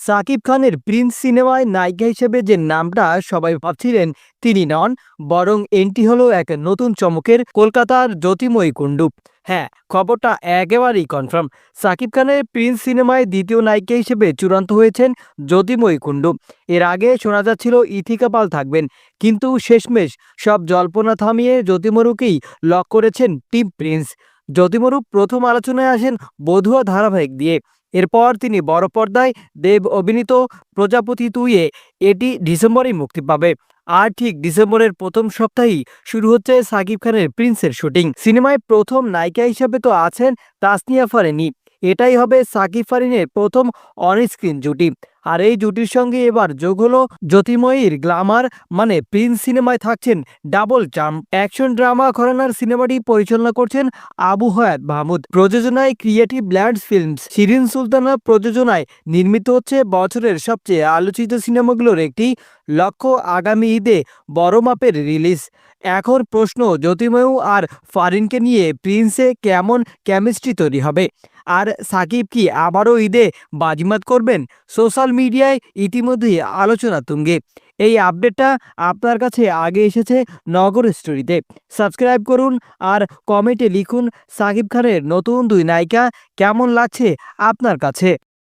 সাকিব খানের প্রিন্স সিনেমায় নায়িকা হিসেবে যে নামটা সবাই ভাবছিলেন তিনি নন, বরং এন্ট্রি হলো এক নতুন চমকের কলকাতার জ্যোতির্ময়ী কুণ্ডু। হ্যাঁ, খবরটা একেবারেই কনফার্ম। সাকিব খানের প্রিন্স সিনেমায় দ্বিতীয় নায়িকা হিসেবে চূড়ান্ত হয়েছেন জ্যোতির্ময়ী কুণ্ডু। এর আগে শোনা যাচ্ছিল ইথিকা পাল থাকবেন, কিন্তু শেষমেশ সব জল্পনা থামিয়ে জ্যোতির্ময়ূকেই লক করেছেন টিম প্রিন্স। জ্যোতির্ময়ূ প্রথম আলোচনায় আসেন বধুয়া ধারাবাহিক দিয়ে। এরপর তিনি বড় পর্দায় দেব অভিনীত প্রজাপতি 2-এ, এটি ডিসেম্বরেই মুক্তি পাবে। আর ঠিক ডিসেম্বরের প্রথম সপ্তাহেই শুরু হচ্ছে সাকিব খানের প্রিন্সের শুটিং। সিনেমায় প্রথম নায়িকা হিসেবে তো আছেন তাসনিয়া ফারিনী। এটাই হবে সাকিব ফারিনের প্রথম অনস্ক্রিন জুটি। আর এই জুটির সঙ্গে এবার যোগ হলো জ্যোতির্ময়ীর গ্ল্যামার, মানে প্রিন্স সিনেমায় থাকছেন ডাবল চার্ম। অ্যাকশন ড্রামা ঘরানার সিনেমাটি পরিচালনা করছেন আবু হায়াত মাহমুদ। প্রযোজনায় creative lands films. Shirin Sultana প্রযোজনায় নির্মিত হচ্ছে বছরের সবচেয়ে আলোচিত সিনেমাগুলোর একটি। লক্ষ্য আগামী ঈদে বড় মাপের রিলিজ। এখন প্রশ্ন, জ্যোতির্ময়ূ আর ফারিনকে নিয়ে প্রিন্সে কেমন কেমিস্ট্রি তৈরি হবে? আর সাকিব কি আবারও ঈদে বাজিমাত করবেন? সোশ্যাল মিডিয়ায় ইতিমধ্যেই আলোচনা তুঙ্গে। এই আপডেটটা আপনার কাছে আগে এসেছে নগর স্টোরিতে। সাবস্ক্রাইব করুন আর কমেন্টে লিখুন সাকিব খানের নতুন দুই নায়িকা কেমন লাগছে আপনার কাছে।